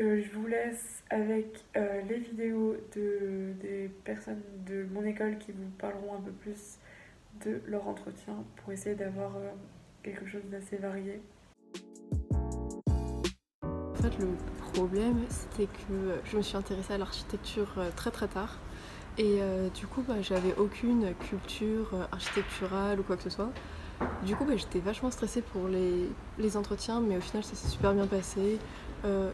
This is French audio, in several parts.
Je vous laisse avec les vidéos des personnes de mon école qui vous parleront un peu plus de leur entretien pour essayer d'avoir quelque chose d'assez varié. En fait, le problème, c'était que je me suis intéressée à l'architecture très tard. Et du coup, j'avais aucune culture architecturale ou quoi que ce soit. Du coup, j'étais vachement stressée pour les entretiens, mais au final, ça s'est super bien passé.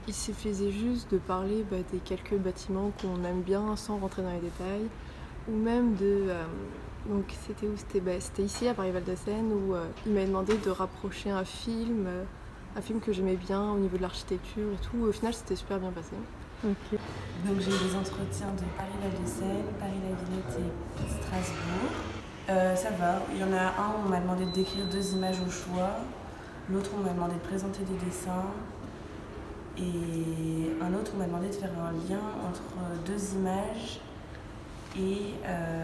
Il suffisait juste de parler des quelques bâtiments qu'on aime bien sans rentrer dans les détails. Ou même donc c'était où? C'était ici, à Paris-Val-de-Seine, où il m'a demandé de rapprocher un film que j'aimais bien au niveau de l'architecture et tout. Au final, c'était super bien passé. Okay. Donc j'ai eu des entretiens de Paris-Val-de-Seine, Paris-la-Villette et Strasbourg. Ça va, il y en a un, on m'a demandé de décrire 2 images au choix. L'autre, on m'a demandé de présenter des dessins. Et un autre, on m'a demandé de faire un lien entre 2 images et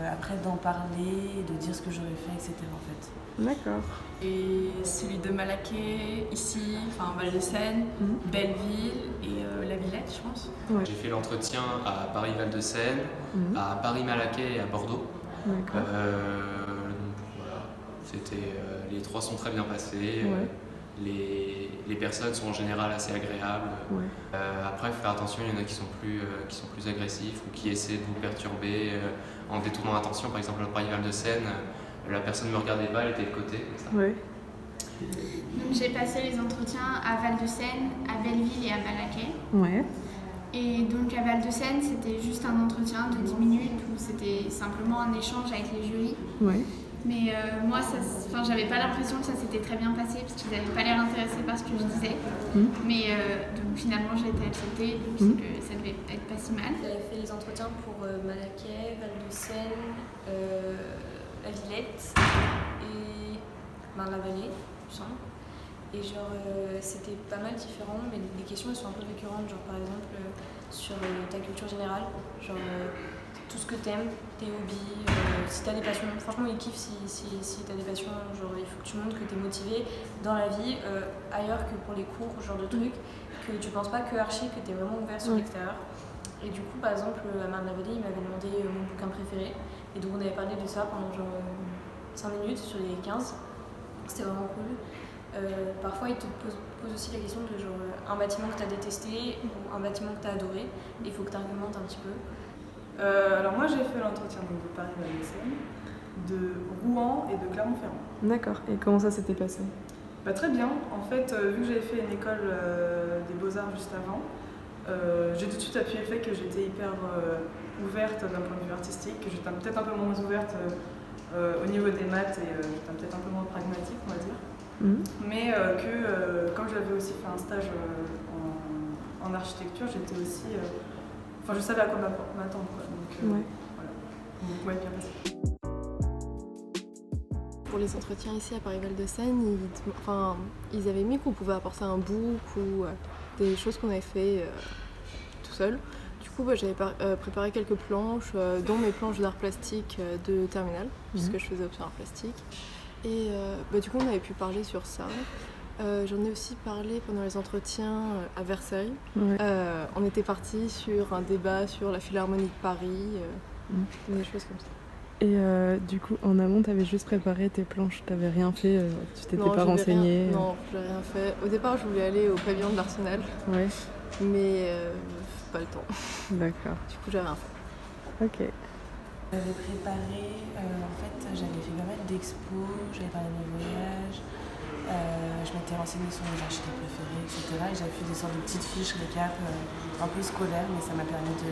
après d'en parler, de dire ce que j'aurais fait, etc. en fait. D'accord. Et celui de Malaquais, ici, enfin Val-de-Seine, Belleville et la Villette, je pense. Ouais. J'ai fait l'entretien à Paris-Val-de-Seine, à Paris-Malaquais et à Bordeaux. D'accord. Voilà, les 3 sont très bien passés. Ouais. Les personnes sont en général assez agréables. Ouais. Après, il faut faire attention, il y en a qui sont plus agressifs ou qui essaient de vous perturber en détournant l'attention. Par exemple, à Paris-Val-de-Seine, la personne ne me regardait pas, elle était de côté. Comme ça. Ouais. Donc j'ai passé les entretiens à Val-de-Seine, à Belleville et à Malaquais. Ouais. Et donc à Val-de-Seine, c'était juste un entretien de 10 minutes où c'était simplement un échange avec les jurys. Ouais. Mais moi, j'avais pas l'impression que ça s'était très bien passé parce qu'ils n'avaient pas l'air intéressés par ce que je disais. Mais donc finalement, j'ai été acceptée, donc c'est que ça devait être pas si mal. J'avais fait les entretiens pour Malaquais, Val-de-Seine, la Villette et Marne-la-Vallée, je sens. Et genre, c'était pas mal différent, mais les questions elles sont un peu récurrentes, genre par exemple sur ta culture générale, genre tout ce que t'aimes, tes hobbies, si t'as des passions. Franchement, ils kiffent si t'as des passions, genre il faut que tu montres que t'es motivé dans la vie, ailleurs que pour les cours, ce genre de trucs, que tu penses pas que archi, que t'es vraiment ouvert sur l'extérieur. Et du coup, par exemple, à Marne-la-Vallée, il m'avait demandé mon bouquin préféré, et donc on avait parlé de ça pendant genre 5 minutes sur les 15. C'était vraiment cool. Parfois, ils te posent aussi la question de genre un bâtiment que tu as détesté ou un bâtiment que tu as adoré. Il faut que tu argumentes un petit peu. Alors moi, j'ai fait l'entretien de Paris-Val-de-Seine, de Rouen et de Clermont-Ferrand. D'accord. Et comment ça s'était passé? Très bien. En fait, vu que j'avais fait une école des Beaux-Arts juste avant, j'ai tout de suite appuyé le fait que j'étais hyper ouverte d'un point de vue artistique, que j'étais peut-être un peu moins ouverte au niveau des maths et j'étais peut-être un peu moins pragmatique, on va dire. Mais comme j'avais aussi fait un stage en architecture, j'étais aussi... je savais à quoi m'attendre. Donc, voilà. Donc, ouais, bien passé. Pour les entretiens ici à Paris-Val-de-Seine, ils avaient mis qu'on pouvait apporter un book ou des choses qu'on avait fait tout seul. Du coup, j'avais préparé quelques planches, dont mes planches d'art plastique de terminale, puisque je faisais option art plastique. Et du coup, on avait pu parler sur ça. J'en ai aussi parlé pendant les entretiens à Versailles. Ouais. On était partis sur un débat sur la Philharmonie de Paris, des choses comme ça. Et du coup, en amont, t'avais juste préparé tes planches, t'avais rien fait, tu t'étais pas renseignée? Non, j'ai rien fait. Au départ, je voulais aller au pavillon de l'Arsenal, mais pas le temps. D'accord. Du coup, j'ai rien fait. Ok. J'avais préparé, en fait, j'avais fait pas mal d'expos, j'avais parlé de mes voyages, je m'étais renseignée sur mes architectes préférés, etc. Et j'avais fait des sortes de petites fiches récap un peu scolaires, mais ça m'a permis de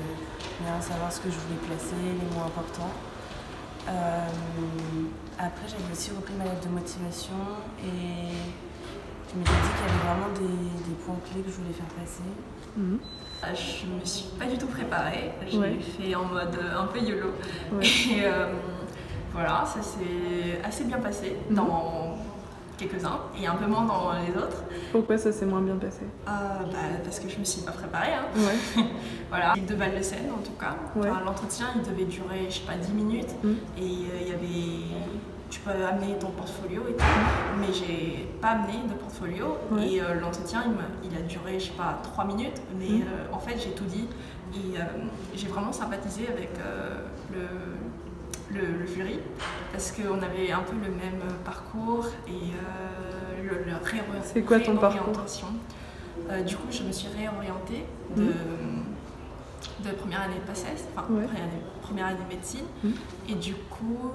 bien savoir ce que je voulais placer, les mots importants. Après, j'avais aussi repris ma lettre de motivation et je m'étais dit qu'il y avait vraiment des points clés que je voulais faire passer. Je me suis pas du tout préparée, j'ai fait en mode un peu YOLO. Et voilà, ça s'est assez bien passé dans quelques-uns et un peu moins dans les autres. Pourquoi ça s'est moins bien passé? Parce que je me suis pas préparée. Voilà, de Val-de-Seine en tout cas. L'entretien il devait durer, je sais pas, 10 minutes et il y avait tu peux amener ton portfolio et tout, mais j'ai pas amené de portfolio. Et l'entretien, il a duré, je sais pas, 3 minutes, mais en fait, j'ai tout dit. Et j'ai vraiment sympathisé avec le jury, parce qu'on avait un peu le même parcours et C'est quoi ton parcours? Du coup, je me suis réorientée de première année de PACES, enfin première année de médecine. Et du coup,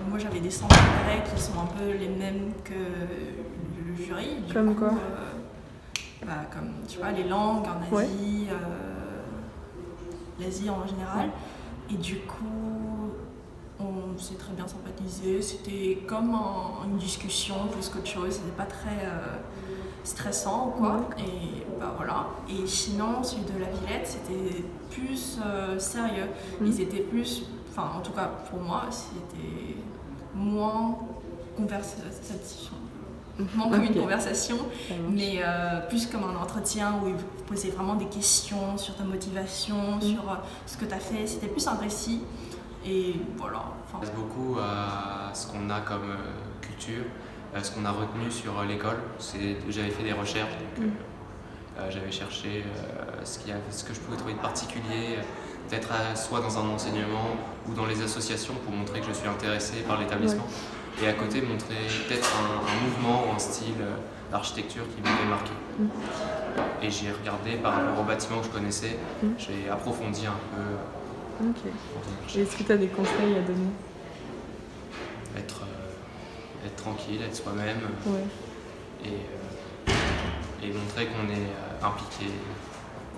moi j'avais des centres d'intérêt qui sont un peu les mêmes que le jury. Comme quoi? Comme tu vois, les langues en Asie, l'Asie en général. Et du coup, on s'est très bien sympathisé. C'était comme une discussion plus qu'autre chose. C'était pas très stressant ou quoi. Et voilà. Et sinon, celui de la Villette, c'était plus sérieux. Ils étaient plus, enfin en tout cas pour moi, c'était moins conversation. Moins comme une conversation, mais plus comme un entretien où ils vous posaient vraiment des questions sur ta motivation, sur ce que tu as fait. C'était plus un récit. Et voilà. Ça passe beaucoup à ce qu'on a comme culture, ce qu'on a retenu sur l'école. J'avais fait des recherches, donc j'avais cherché ce que je pouvais trouver de particulier, peut-être soit dans un enseignement ou dans les associations pour montrer que je suis intéressé par l'établissement. Et à côté, montrer peut-être un mouvement ou un style d'architecture qui m'avait marqué. Et j'ai regardé par rapport au bâtiment que je connaissais, j'ai approfondi un peu. Et est-ce que tu as des conseils à donner? Être tranquille, être soi-même et montrer qu'on est impliqué.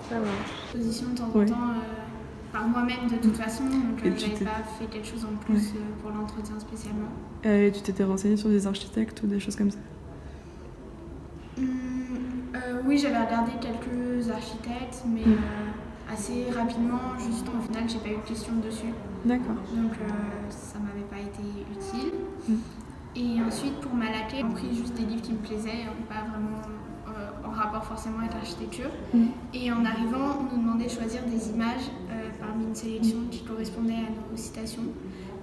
Ça marche. Position de temps en temps par moi-même de toute façon, donc j'avais pas fait quelque chose en plus pour l'entretien spécialement. Et tu t'étais renseignée sur des architectes ou des choses comme ça? Oui, j'avais regardé quelques architectes, mais assez rapidement, juste au final, j'ai pas eu de questions dessus. D'accord. Donc ça m'avait pas été utile. Et ensuite, pour Malaquais, j'ai pris juste des livres qui me plaisaient, pas vraiment en rapport forcément avec l'architecture. Et en arrivant, on nous demandait de choisir des images parmi une sélection qui correspondait à nos citations.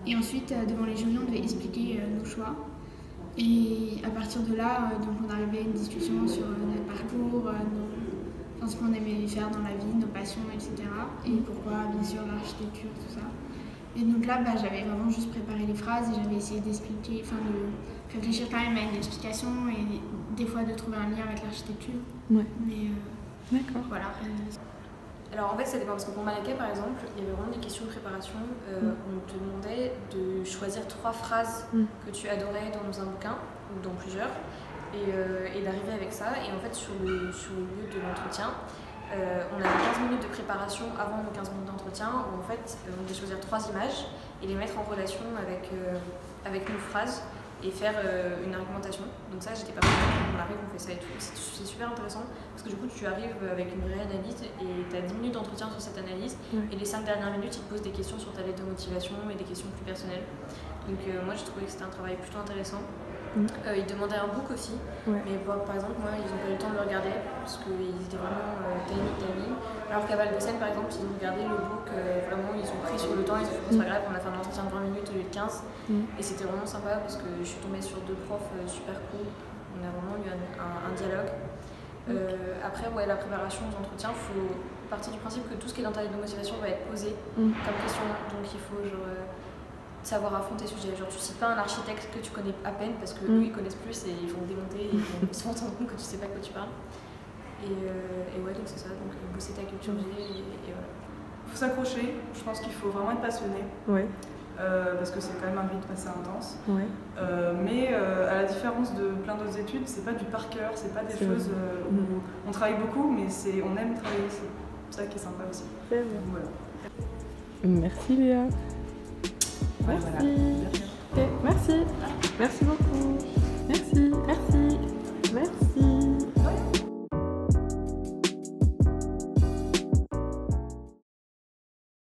Et ensuite, devant les jurys, on devait expliquer nos choix. Et à partir de là, donc on arrivait à une discussion sur notre parcours, ce qu'on aimait faire dans la vie, nos passions, etc. Et pourquoi, bien sûr, l'architecture, tout ça. Et donc là, j'avais vraiment juste préparé les phrases et j'avais essayé d'expliquer, de réfléchir quand même à une explication et des fois de trouver un lien avec l'architecture. Mais d'accord. Voilà. Alors en fait ça dépend parce que pour Malaquais par exemple, il y avait vraiment des questions de préparation. On te demandait de choisir 3 phrases que tu adorais dans un bouquin ou dans plusieurs et d'arriver avec ça. Et en fait sur le lieu de l'entretien, on avait 15 minutes de préparation avant nos 15 minutes d'entretien où en fait on devait choisir 3 images et les mettre en relation avec nos phrases et faire une argumentation. Donc ça, j'étais pas prête, on arrive, on fait ça et tout. C'est super intéressant parce que du coup, tu arrives avec une vraie analyse et tu as 10 minutes d'entretien sur cette analyse et les 5 dernières minutes, ils te posent des questions sur ta lettre de motivation et des questions plus personnelles. Donc moi, j'ai trouvé que c'était un travail plutôt intéressant. Ils demandaient un book aussi, mais par exemple, moi, ils n'ont pas eu le temps de le regarder parce qu'ils étaient vraiment timing. Alors qu'à Val de Seine, par exemple, ils ont regardé le book, vraiment, ils ont pris sur le temps, ils ont fait c'est pas grave, on a fait un entretien de 20 minutes au lieu de 15. Et c'était vraiment sympa parce que je suis tombée sur 2 profs super cool, on a vraiment eu un dialogue. Après, la préparation aux entretiens, il faut partir du principe que tout ce qui est dans ta lettre de motivation va être posé comme question, donc il faut savoir affronter ce sujet. Genre, tu cites pas un architecte que tu connais à peine parce que eux ils connaissent plus et ils vont démonter et ils vont se rendre compte que tu sais pas de quoi tu parles. Et donc c'est ça, donc bosser ta culture G et voilà. Faut s'accrocher, je pense qu'il faut vraiment être passionné. Parce que c'est quand même un rythme assez intense. Mais à la différence de plein d'autres études, c'est pas du par cœur, c'est pas des choses où on travaille beaucoup, mais on aime travailler, c'est ça qui est sympa aussi. Voilà. Merci Léa. Merci. Merci beaucoup.